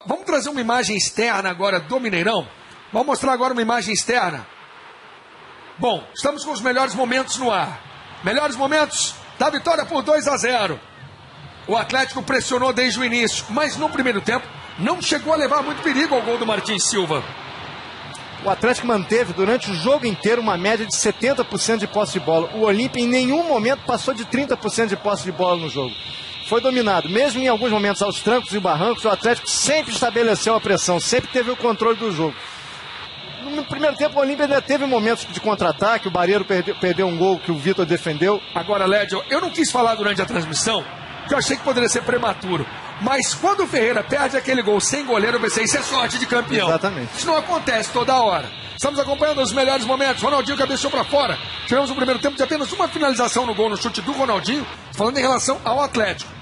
Vamos trazer uma imagem externa agora do Mineirão? Vamos mostrar agora uma imagem externa. Bom, estamos com os melhores momentos no ar. Melhores momentos da vitória por 2-0. O Atlético pressionou desde o início, mas no primeiro tempo não chegou a levar muito perigo ao gol do Martins Silva. O Atlético manteve durante o jogo inteiro uma média de 70% de posse de bola. O Olímpia em nenhum momento passou de 30% de posse de bola no jogo. Foi dominado, mesmo em alguns momentos aos trancos e barrancos, o Atlético sempre estabeleceu a pressão, sempre teve o controle do jogo. No primeiro tempo o Olímpia ainda teve momentos de contra-ataque, o Barreiro perdeu um gol que o Vitor defendeu. Agora, Lédio, eu não quis falar durante a transmissão, porque eu achei que poderia ser prematuro. Mas quando o Ferreira perde aquele gol sem goleiro, eu pensei, isso é sorte de campeão. Exatamente. Isso não acontece toda hora. Estamos acompanhando os melhores momentos. Ronaldinho cabeceou para fora. Tivemos um primeiro tempo de apenas uma finalização no gol, no chute do Ronaldinho, falando em relação ao Atlético.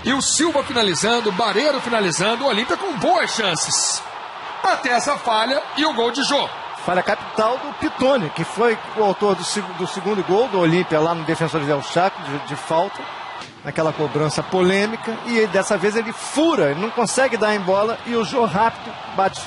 E o Silva finalizando, o Barreiro finalizando, o Olímpia com boas chances. Até essa falha e o gol de Jô. Falha capital do Pitone, que foi o autor do segundo gol do Olímpia lá no Defensor del Chaco, de falta, naquela cobrança polêmica, e dessa vez ele fura, ele não consegue dar em bola, e o Jô rápido bate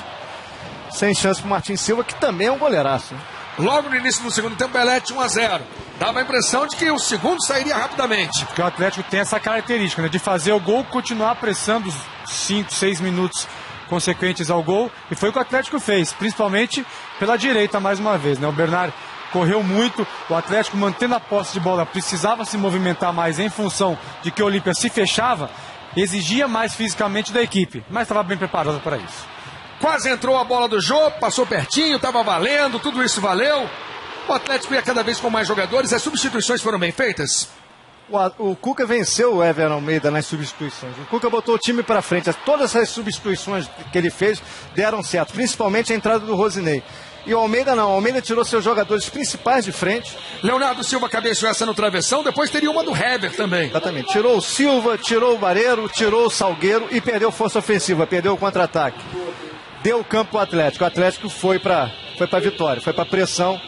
sem chance para o Martins Silva, que também é um goleiraço. Logo no início do segundo tempo, Belete 1-0. Dava a impressão de que o segundo sairia rapidamente. Porque o Atlético tem essa característica, né, de fazer o gol, continuar pressando os 5, 6 minutos consequentes ao gol, e foi o que o Atlético fez, principalmente pela direita mais uma vez, né? O Bernard correu muito, o Atlético mantendo a posse de bola precisava se movimentar mais em função de que o Olímpia se fechava, exigia mais fisicamente da equipe, mas estava bem preparado para isso. Quase entrou a bola do Jô, passou pertinho, estava valendo, tudo isso valeu. O Atlético ia cada vez com mais jogadores, as substituições foram bem feitas. O Cuca venceu o Ever Almeida nas substituições. O Cuca botou o time para frente. Todas as substituições que ele fez deram certo, principalmente a entrada do Rosinei. E o Almeida não, o Almeida tirou seus jogadores principais de frente. Leonardo Silva cabeceou essa no travessão, depois teria uma do Heber também. Exatamente, tirou o Silva, tirou o Barreiro, tirou o Salgueiro e perdeu força ofensiva, perdeu o contra-ataque. Deu o campo ao Atlético, o Atlético foi para a vitória, foi para a pressão.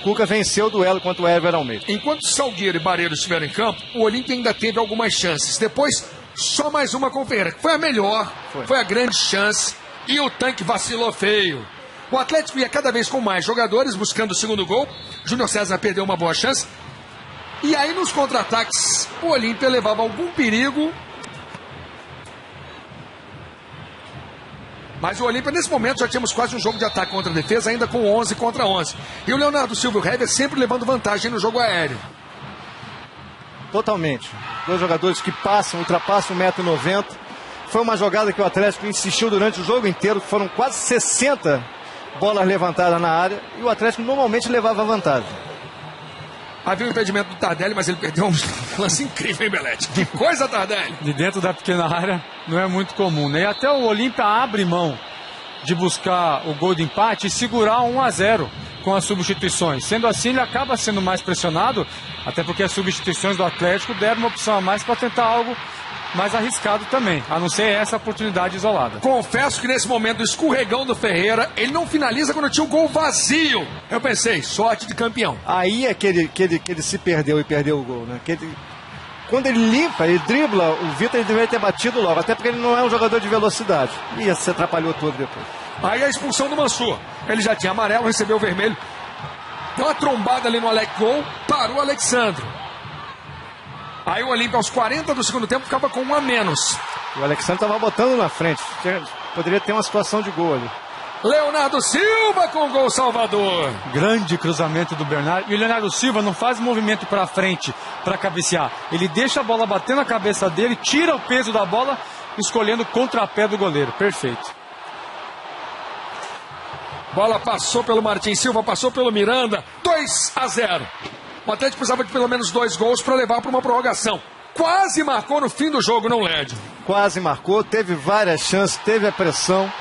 Cuca venceu o duelo contra o Ever Almeida. Enquanto Salgueiro e Barreiro estiveram em campo, o Olímpia ainda teve algumas chances. Depois, só mais uma com o Ferreira, que foi a melhor, foi a grande chance, e o tanque vacilou feio. O Atlético ia cada vez com mais jogadores buscando o segundo gol. Júnior César perdeu uma boa chance. E aí nos contra-ataques, o Olímpia levava algum perigo. Mas o Olímpia, nesse momento, já tínhamos quase um jogo de ataque contra a defesa, ainda com 11 contra 11. E o Leonardo Silva e o Heber sempre levando vantagem no jogo aéreo. Totalmente. Dois jogadores que ultrapassam 1,90 m. Foi uma jogada que o Atlético insistiu durante o jogo inteiro. Foram quase 60 bolas levantadas na área. E o Atlético normalmente levava vantagem. Havia um impedimento do Tardelli, mas ele perdeu um lance incrível, hein, Belete? Que coisa, Tardelli! De dentro da pequena área não é muito comum, né? E até o Olímpia abre mão de buscar o gol de empate e segurar 1-0 com as substituições. Sendo assim, ele acaba sendo mais pressionado, até porque as substituições do Atlético deram uma opção a mais para tentar algo mais arriscado também, a não ser essa oportunidade isolada. Confesso que nesse momento do escorregão do Ferreira, ele não finaliza quando tinha o gol vazio. Eu pensei, sorte de campeão. Aí é que ele se perdeu e perdeu o gol, né? Quando ele limpa, ele dribla, o Vitor ele deveria ter batido logo, até porque ele não é um jogador de velocidade. E se atrapalhou todo depois. Aí a expulsão do Mansur. Ele já tinha amarelo, recebeu o vermelho. Deu uma trombada ali no Alec Gol, parou o Alexandre. Aí o Olímpia, aos 40 do segundo tempo, ficava com 1 a menos. O Alexandre estava botando na frente. Poderia ter uma situação de gol ali. Leonardo Silva com gol salvador. Grande cruzamento do Bernard. E o Leonardo Silva não faz movimento para frente para cabecear. Ele deixa a bola bater na cabeça dele, tira o peso da bola, escolhendo o contrapé do goleiro. Perfeito. Bola passou pelo Martins Silva, passou pelo Miranda. 2-0. O Atlético precisava de pelo menos 2 gols para levar para uma prorrogação. Quase marcou no fim do jogo, não, Lédio? Quase marcou, teve várias chances, teve a pressão.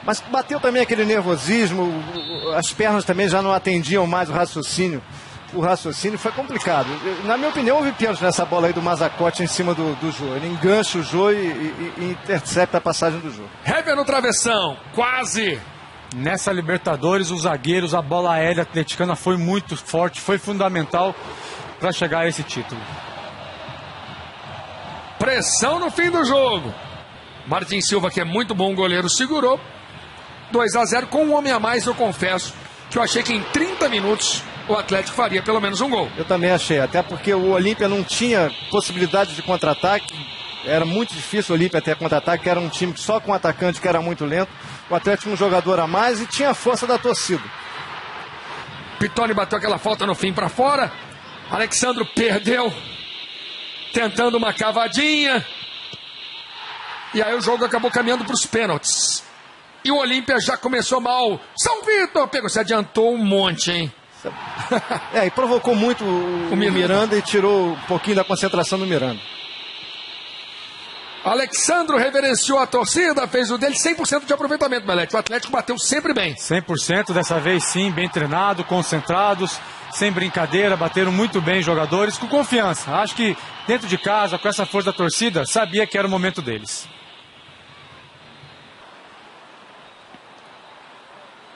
Mas bateu também aquele nervosismo, as pernas também já não atendiam mais o raciocínio. O raciocínio foi complicado. Na minha opinião, houve pênalti nessa bola aí do Mazacote em cima do Jô. Ele engancha o Jô e intercepta a passagem do Jô. Heber no travessão, quase. Nessa Libertadores, os zagueiros, a bola aérea atleticana foi muito forte, foi fundamental para chegar a esse título. Pressão no fim do jogo. Martin Silva, que é muito bom goleiro, segurou. 2-0 com um homem a mais, eu confesso que eu achei que em 30 minutos o Atlético faria pelo menos um gol. Eu também achei, até porque o Olímpia não tinha possibilidade de contra-ataque. Era muito difícil o Olímpia ter contra-ataque, que era um time só com atacante que era muito lento. O Atlético um jogador a mais e tinha a força da torcida. Pitoni bateu aquela falta no fim para fora. Alexandro perdeu, tentando uma cavadinha. E aí o jogo acabou caminhando para os pênaltis. E o Olímpia já começou mal. São Vitor pegou, se adiantou um monte, hein? E provocou muito o Miranda e tirou um pouquinho da concentração do Miranda. Alexandro reverenciou a torcida, fez o dele, 100% de aproveitamento, Belete. O Atlético bateu sempre bem. 100%, dessa vez sim, bem treinado, concentrados, sem brincadeira, bateram muito bem jogadores, com confiança. Acho que dentro de casa, com essa força da torcida, sabia que era o momento deles.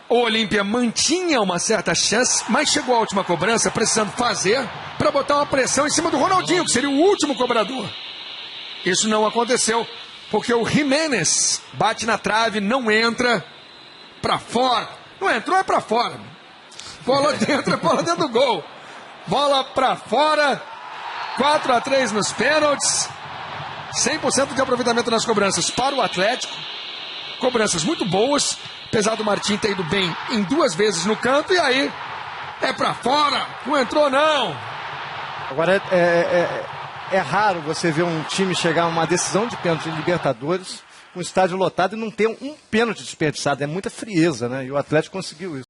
O Olímpia mantinha uma certa chance, mas chegou à última cobrança precisando fazer para botar uma pressão em cima do Ronaldinho, que seria o último cobrador. Isso não aconteceu, porque o Jiménez bate na trave, não entra, para fora. Não entrou, é para fora. Bola dentro, é bola dentro do gol. Bola para fora, 4-3 nos pênaltis, 100% de aproveitamento nas cobranças para o Atlético. Cobranças muito boas, apesar do Martim ter ido bem em 2 vezes no canto, e aí é para fora, não entrou não. Agora é raro você ver um time chegar a uma decisão de pênalti de Libertadores com o estádio lotado e não ter um pênalti desperdiçado. É muita frieza, né? E o Atlético conseguiu isso.